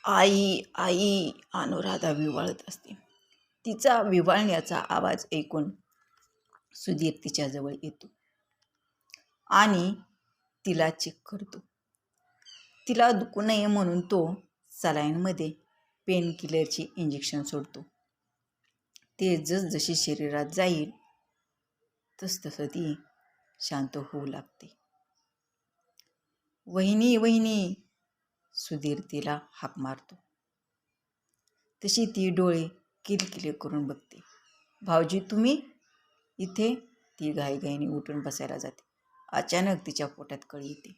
आई आई अनुराधा विव्हाळत असते. तिचा विव्हाळण्याचा आवाज ऐकून सुधीर तिच्याजवळ येतो आणि तिला चेक करतो. तिला दुखू नये म्हणून तो सलाईनमध्ये पेन किलरची इंजेक्शन सोडतो. ते जसजशी शरीरात जाईल तसतसं ती शांत होऊ लागते. वहिनी वहिनी सुधीर तिला हाक मारतो. तशी ती डोळे किलकिले करून बघते. भाऊजी तुम्ही इथे? ती घाईघाईने उठून बसायला जाते. अचानक तिच्या पोटात कळ येते.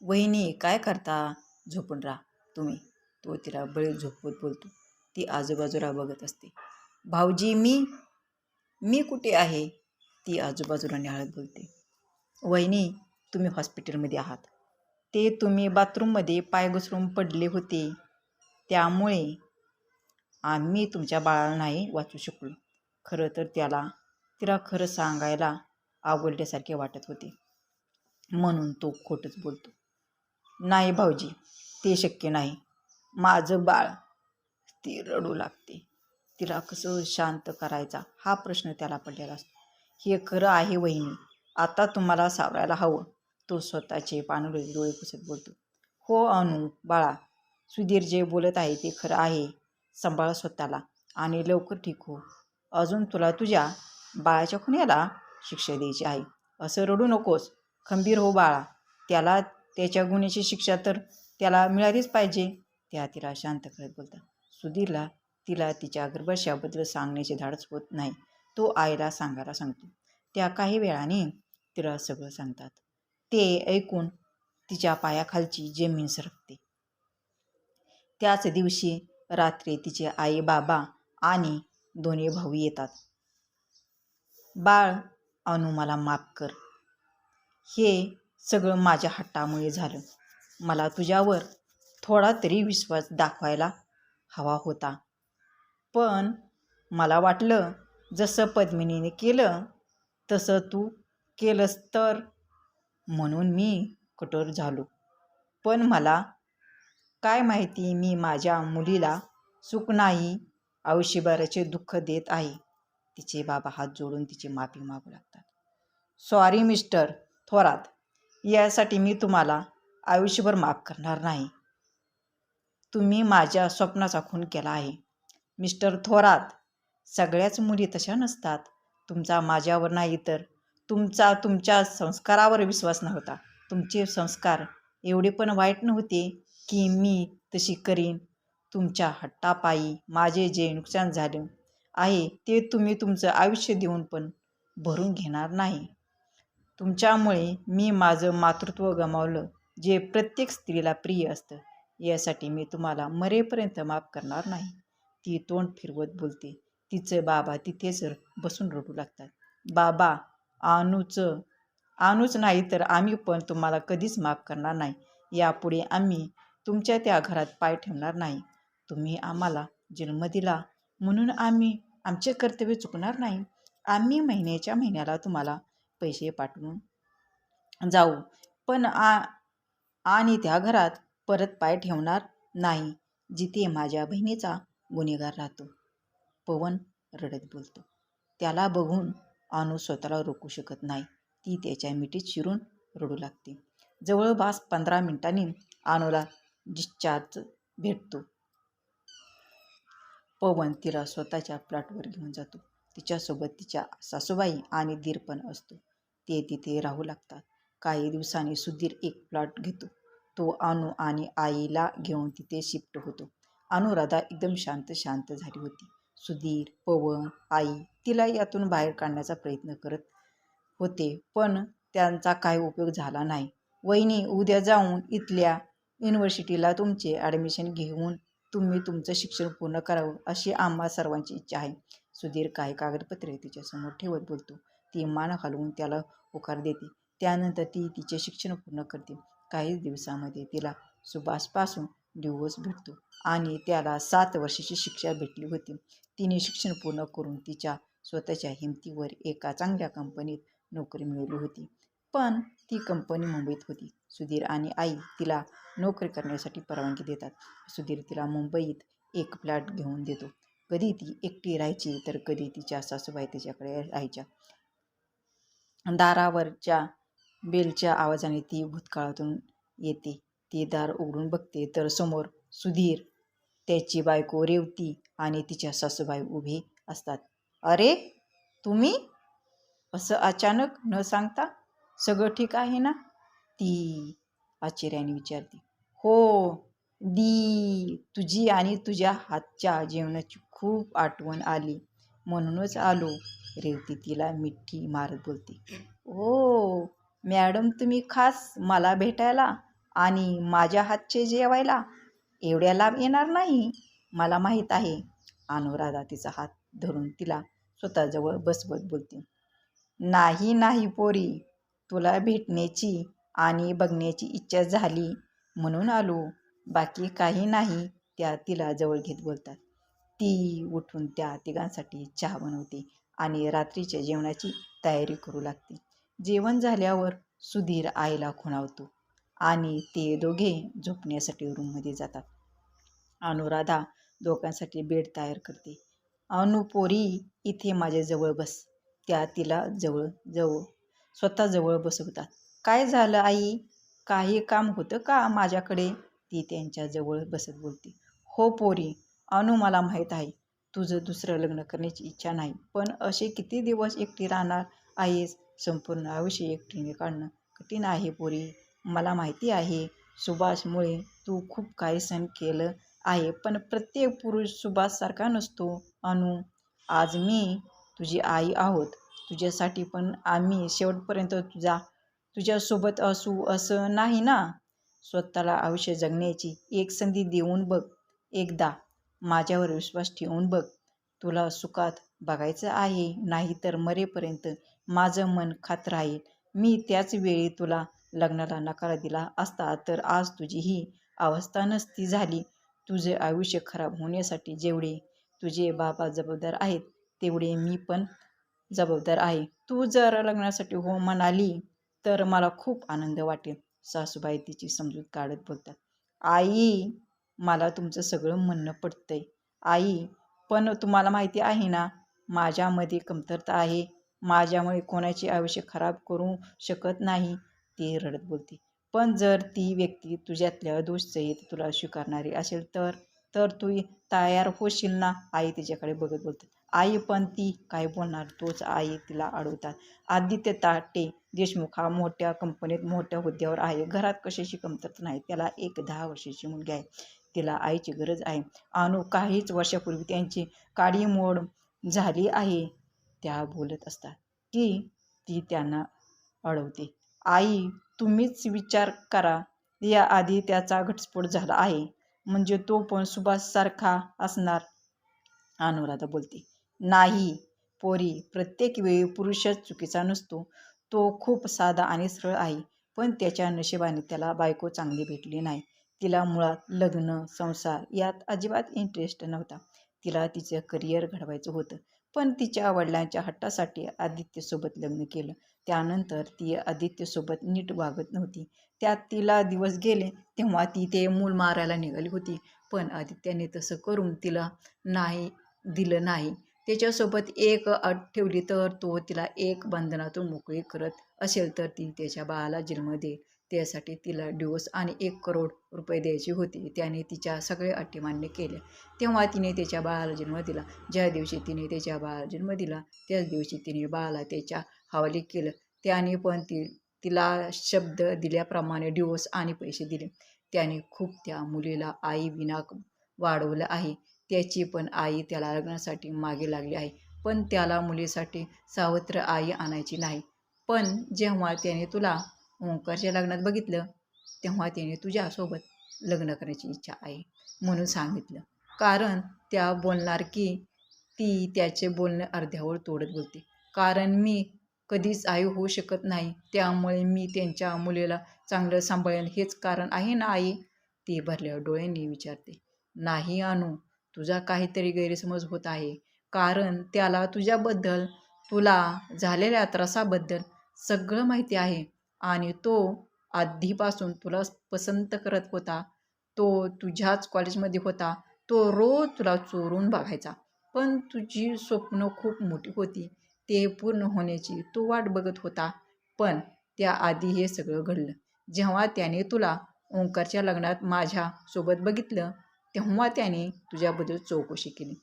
वहिनी काय करता? झोपून राहा तुम्ही, तो तिला बळी झोपवत बोलतो. ती आजूबाजूला बघत असते. भाऊजी मी कुठे आहे? ती आजूबाजूला निहाळत बोलते. वहिनी तुम्ही हॉस्पिटलमध्ये आहात. ते तुम्ही बाथरूममध्ये पाय घसरून पडले होते त्यामुळे आम्ही तुमच्या बाळाला नाही वाचू शकलो. खरं तर तिला खरं सांगायला आवडल्यासारखे वाटत होते म्हणून तो खोटंच बोलतो. नाही भाऊजी ते शक्य नाही, माझं बाळ. ती रडू लागते. तिला कसं शांत करायचा हा प्रश्न त्याला पडलेला असतो. हे खरं आहे वहिनी, आता तुम्हाला सावरायला हवं, तो स्वतःचे पाणवले डोळे पुसत बोलतो. हो अनु बाळा, सुधीर जे बोलत आहे ते खरं आहे. सांभाळ स्वतःला आणि लवकर ठीक हो. अजून तुला तुझ्या बाळाच्या खुन्याला शिक्षा द्यायची आहे. असं रडू नकोस, खंबीर हो बाळा. त्याला त्याच्या गुन्ह्याची शिक्षा तर त्याला मिळालीच पाहिजे. त्या तिला शांत करत बोलतात. सुधीरला तिला तिच्या गर्भाशयाबद्दल सांगण्याचे धाडस होत नाही. तो आईला सांगायला सांगतो. त्या काही वेळाने तिला सगळं सांगतात. ते ऐकून तिच्या पायाखालची जमीन सरकते. त्याच दिवशी रात्री तिचे आई बाबा आणि दोन्ही भाऊ येतात. बाळ अनु मला माफ कर. हे सगळं माझ्या हट्टामुळे झालं. मला तुझ्यावर थोडा तरी विश्वास दाखवायला हवा होता. पण मला वाटलं जसं पद्मिनीने केलं तसं तू केलंस तर, म्हणून मी कठोर झालो. पण मला काय माहिती मी माझ्या मुलीला सुख नाही आयुष्यभराचे दुःख देत आहे. तिचे बाबा हात जोडून तिची माफी मागू लागतात. सॉरी मिस्टर थोरात, यासाठी मी तुम्हाला आयुष्यभर माफ करणार नाही. तुम्ही माझ्या स्वप्नाचा खून केला आहे. मिस्टर थोरात, सगळ्याच मुली तशा नसतात. तुमचा माझ्यावर नाही तर तुमच्या संस्कारावर विश्वास नव्हता. तुमचे संस्कार एवढे पण वाईट नव्हते की मी तशी करीन. तुमच्या हट्टापायी माझे जे नुकसान झाले आहे ते तुम्ही तुमचं आयुष्य देऊन पण भरून घेणार नाही. तुमच्यामुळे मी माझं मातृत्व गमावलं, जे प्रत्येक स्त्रीला प्रिय असतं. यासाठी मी तुम्हाला मरेपर्यंत माफ करणार नाही. ती तोंड फिरवत बोलते. तिचं बाबा तिथेच बसून रडू लागतात. बाबा, आणूच नाही तर आम्ही पण तुम्हाला कधीच माफ करणार नाही. यापुढे आम्ही तुमच्या त्या घरात पाय ठेवणार नाही. तुम्ही आम्हाला जन्म दिला म्हणून आम्ही आमचे कर्तव्य चुकणार नाही. आम्ही महिन्याच्या महिन्याला तुम्हाला पैसे पाठवून जाऊ, पण आणि त्या घरात परत पाय ठेवणार नाही जिथे माझ्या बहिणीचा गुन्हेगार राहतो. पवन रडत बोलतो. त्याला बघून अनु स्वतःला रोखू शकत नाही. ती त्याच्या मिठीत शिरून रडू लागते. जवळपास 15 मिनिटांनी अनुला डिस्चार्ज भेटतो. पवन तिला स्वतःच्या प्लॉटवर घेऊन जातो. तिच्यासोबत तिच्या सासूबाई आणि दीर पण असतो. ते तिथे राहू लागतात. काही दिवसांनी सुधीर एक प्लॉट घेतो. तो अनु आणि आईला घेऊन तिथे शिफ्ट होतो. अनुराधा एकदम शांत झाली होती. सुधीर, पवन, आई तिला यातून बाहेर काढण्याचा प्रयत्न करत होते, पण त्यांचा काही उपयोग झाला नाही. वहिनी, उद्या जाऊन इथल्या युनिव्हर्सिटीला तुमचे ॲडमिशन घेऊन तुम्ही तुमचं शिक्षण पूर्ण करावं अशी आम्हा सर्वांची इच्छा आहे. सुधीर काही कागदपत्रे तिच्यासमोर ठेवत बोलतो. ती मान हलवून त्याला होकार देते. त्यानंतर ती तिचे शिक्षण पूर्ण करते. काही दिवसांमध्ये तिला सुभाषपासून डिवोर्स भेटतो आणि त्याला 7 वर्षाची शिक्षा भेटली होती. तिने शिक्षण पूर्ण करून तिच्या स्वतःच्या हिमतीवर एका चांगल्या कंपनीत नोकरी मिळवली होती. पण ती कंपनी मुंबईत होती. सुधीर आणि आई तिला नोकरी करण्यासाठी परवानगी देतात. सुधीर तिला मुंबईत एक फ्लॅट घेऊन देतो. कधी ती एकटी राहायची तर कधी तिच्या सासूबाई तिच्याकडे राहायच्या. दारावरच्या बेलच्या आवाजाने ती भूतकाळातून येते. ती दार उघडून बघते तर समोर सुधीर, त्याची बायको रेवती आणि तिच्या सासूबाई उभी असतात. "अरे, तुम्ही? असं अचानक न सांगता? सगळं ठीक आहे ना?" ती आश्चर्याने विचारते. "हो, तुझी आणि तुझ्या हातच्या जेवणाची खूप आठवण आली म्हणूनच आलो." रेवती तिला मिठी मारत बोलते. "ओ मॅडम, तुम्ही खास मला भेटायला आणि माझ्या हातचे जेवायला? एवढ्या लांब येणार नाही, मला माहीत आहे." अनुराधा तिचा हात धरून तिला स्वतःजवळ बसवत बोलते. "नाही नाही पोरी, तुला भेटण्याची आणि बघण्याची इच्छा झाली म्हणून आलो, बाकी काही नाही." त्या तिला जवळ घेत बोलतात. ती उठून त्या तिघांसाठी चहा बनवते आणि रात्रीच्या जेवणाची तयारी करू लागते. जेवण झाल्यावर सुधीर आईला खुणावतो आणि ते दोघे झोपण्यासाठी रूममध्ये जातात. अनुराधा दोघांसाठी बेड तयार करते. "अनु पोरी, इथे माझ्याजवळ बस." त्या तिला स्वतःजवळ बसवतात. "काय झालं आई? काही काम होतं का माझ्याकडे?" ती त्यांच्याजवळ बसत बोलते. "हो पोरी, अनु, मला माहीत आहे तुझं दुसरं लग्न करण्याची इच्छा नाही, पण असे किती दिवस एकटी राहणार आहेस? संपूर्ण आयुष्य एकटीने काढणं कठीण आहे पोरी. मला माहिती आहे सुभाषमुळे तू खूप काही सहन केलं आहे, पण प्रत्येक पुरुष सुभाषसारखा नसतो अनु. आज मी तुझी आई आहोत तुझ्यासाठी, पण आम्ही शेवटपर्यंत तुझ्यासोबत असू असं नाही ना. स्वतःला आयुष्य जगण्याची एक संधी देऊन बघ. एकदा माझ्यावर विश्वास ठेवून बघ. तुला सुखात बघायचं आहे, नाही तर मरेपर्यंत माझं मन खात राहील. मी त्याच वेळी तुला लग्नाला नकार दिला असता तर आज तुझी ही अवस्था नसती झाली. तुझे आयुष्य खराब होण्यासाठी जेवढे तुझे बाबा जबाबदार आहेत, तेवढे मी पण जबाबदार आहे. तू जर लग्नासाठी हो म्हणाली तर मला खूप आनंद वाटेल." सासूबाई तिची समजूत काढत बोलतात. "आई, मला तुमचं सगळं म्हणणं पटतंय आई, पण तुम्हाला माहिती आहे ना, माझ्यामध्ये कमतरता आहे. माझ्यामुळे कोणाचे आयुष्य खराब करू शकत नाही." ती रडत बोलते. "पण जर ती व्यक्ती तुझ्यातल्या दोषसहित तुला स्वीकारणारी असेल तर तर तू तयार होशील ना?" आई तिच्याकडे बघत बोलते. "आई, पण ती काय बोलणार?" तोच आई तिला अडवतात. "आदित्य ताटे देशमुख हा मोठ्या कंपनीत मोठ्या हुद्द्यावर आहे. घरात कशाची कमतरता नाही. त्याला एक 10 वर्षाची मुलगी आहे. तिला आईची गरज आहे. अनु काहीच वर्षापूर्वी त्यांची काडीमोड झाली आहे." त्या बोलत असतात की ती त्यांना अडवते. "आई, तुम्हीच विचार करा. याआधी त्याचा घटस्फोट झाला आहे, म्हणजे तो पण सुभाषसारखा असणार." अनुराधा बोलते. "नाही पोरी, प्रत्येक वेळी पुरुषच चुकीचा नसतो. तो खूप साधा आणि सरळ आहे, पण त्याच्या नशिबाने त्याला बायको चांगली भेटली नाही. तिला मुळात लग्न, संसार यात अजिबात इंटरेस्ट नव्हता. तिला तिचं करिअर घडवायचं होतं, पण तिच्या वडिलांच्या हट्टासाठी आदित्यसोबत लग्न केलं. त्यानंतर ती आदित्यसोबत नीट वागत नव्हती. त्यात तिला दिवस गेले तेव्हा ती ते मूल मारायला निघाली होती, पण आदित्याने तसं करून तिला दिलं नाही. त्याच्यासोबत एक अट ठेवली तर तो तिला एक बंधनातून मोकळी करत असेल तर ती त्याच्या बाळाला जन्म देईल. त्यासाठी तिला डिवोर्स आणि 1 करोड रुपये द्यायचे होते. त्याने तिच्या सगळ्या अटी मान्य केल्या. तेव्हा तिने त्याच्या बाळाला जन्म दिला. ज्या दिवशी तिने त्याच्या बाळाला जन्म दिला त्याच दिवशी तिने बाळाला त्याच्या हवाली केलं. त्याने पण तिला शब्द दिल्याप्रमाणे डिवोर्स आणि पैसे दिले. त्याने खूप त्या मुलीला आईविना वाढवलं आहे. त्याची पण आई त्याला लग्नासाठी मागे लागली आहे, पण त्याला मुलीसाठी सावत्र आई आणायची नाही. पण जेव्हा त्याने तुला ओंकारच्या लग्नात बघितलं तेव्हा त्याने तुझ्यासोबत लग्न करण्याची इच्छा आहे म्हणून सांगितलं. कारण त्या बोलणार की ती त्याचे बोलणे अर्ध्यावर तोडत बोलते. "कारण मी कधीच आई होऊ शकत नाही, त्यामुळे मी त्यांच्या मुलीला चांगलं सांभाळेन हेच कारण आहे ना आई?" ती भरल्या डोळ्यांनी विचारते. "नाही अनु, तुझा काहीतरी गैरसमज होत आहे. कारण त्याला तुझ्याबद्दल, तुला झालेल्या त्रासाबद्दल सगळं माहिती आहे. आणि तो आधीपासून तुला पसंत करत होता. तो तुझ्याच कॉलेजमध्ये होता. तो रोज तुला चोरून बघायचा. पण तुझी स्वप्न खूप मोठी होती. ते पूर्ण होण्याची तो वाट बघत होता. पण त्याआधी हे सगळं घडलं. जेव्हा त्याने तुला ओंकारच्या लग्नात माझ्यासोबत बघितलं, तेव्हा त्याने तुझ्याबद्दल चौकशी केली.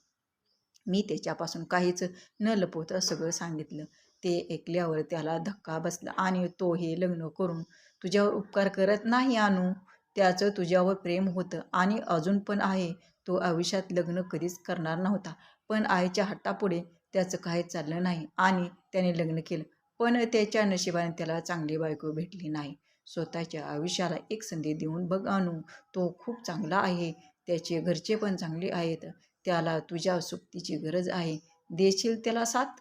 मी त्याच्यापासून काहीच न लपवता सगळं सांगितलं. ते ऐकल्यावर त्याला धक्का बसला आणि तो हे लग्न करून तुझ्यावर उपकार करत नाही अनु. त्याचं तुझ्यावर प्रेम होतं आणि अजून पण आहे. तो आयुष्यात लग्न कधीच करणार नव्हता. पण आईच्या हट्टापुढे त्याचं काही चाललं नाही आणि त्याने लग्न केलं. पण त्याच्या नशिबाने त्याला चांगली बायको भेटली नाही. स्वतःच्या आयुष्याला एक संधी देऊन बघ अनु. तो खूप चांगला आहे. त्याचे घरचे पण चांगले आहेत. त्याला तुझ्या सोबतीची गरज आहे. देशील त्याला साथ?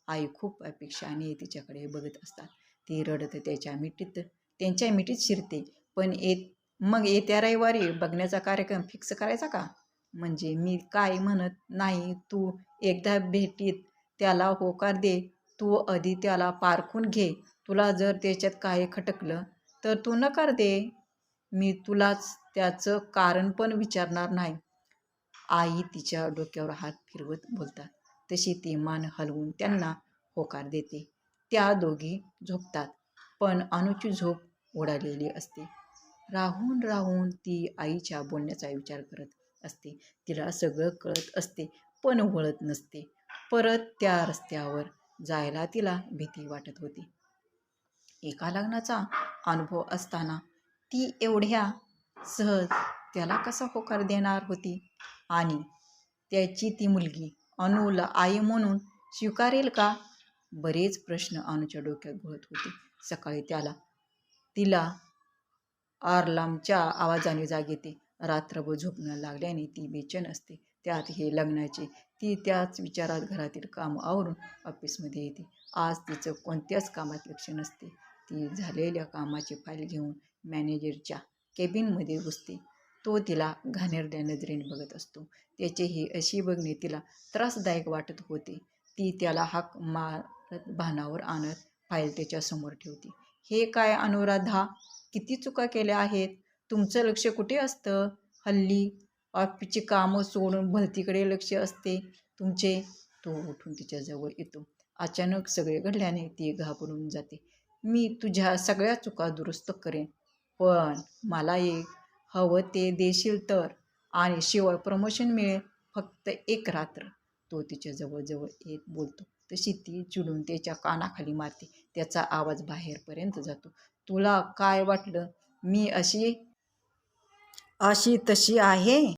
आई खूप अपेक्षाने तिच्याकडे बघत असतात. ती रडत त्यांच्या मिठीत शिरते. पण मग येत्या रविवारी बघण्याचा कार्यक्रम फिक्स करायचा का? म्हणजे मी काय म्हणत नाही. तू एकदा भेटीत त्याला होकार दे. तू आधी त्याला पारखून घे. तुला जर त्याच्यात काही खटकलं तर तू नकार दे. मी तुलाच त्याचं कारण पण विचारणार नाही. आई तिच्या डोक्यावर हात फिरवत बोलतात. तशी ती मान हलवून त्यांना होकार देते. त्या दोघी झोपतात. पण अनुची झोप उडालेली असते. राहून राहून ती आईच्या बोलण्याचा विचार करत असते. तिला सगळं कळत असते पण वळत नसते. परत त्या रस्त्यावर जायला तिला भीती वाटत होती. एका लग्नाचा अनुभव असताना ती एवढ्या सहज त्याला कसा होकार देणार होती? आणि त्याची ती मुलगी अनुला आई म्हणून स्वीकारेल का? बरेच प्रश्न अनुच्या डोक्यात घोळत होते. सकाळी तिला अलार्मच्या आवाजाने जाग येते. रात्रभर झोप न लागल्याने ती बेचैन असते. त्यात हे लग्नाचे. ती त्याच विचारात घरातील काम आवरून ऑफिसमध्ये येते. आज तिचं कोणत्याच कामात लक्ष नसते. ती झालेल्या कामाची फाईल घेऊन मॅनेजरच्या केबिनमध्ये घुसते. तो तिला घाणेरड्या नजरेने बघत असतो. त्याचे ही अशी बघणे तिला त्रासदायक वाटत होते. ती त्याला हाक मारत भानावर आणत फाईल त्याच्यासमोर ठेवते. हे काय अनुराधा, किती चुका केल्या आहेत. तुमचं लक्ष कुठे असतं? हल्ली ऑफिसची कामं सोडून भलतीकडे लक्ष असते तुमचे. तो उठून तिच्याजवळ येतो. अचानक सगळे घडल्याने ती घाबरून जाते. मी तुझ्या सगळ्या चुका दुरुस्त करेन, पण मला एक हवं ते देशील तर. आणि शिवाय प्रमोशन मिळेल. फक्त एक रात्र. तो तिच्या जवळ येत बोलतो तशी ती चिडून त्याच्या कानाखाली मारते. त्याचा आवाज बाहेरपर्यंत जातो. तुला काय वाटलं मी अशी तशी आहे?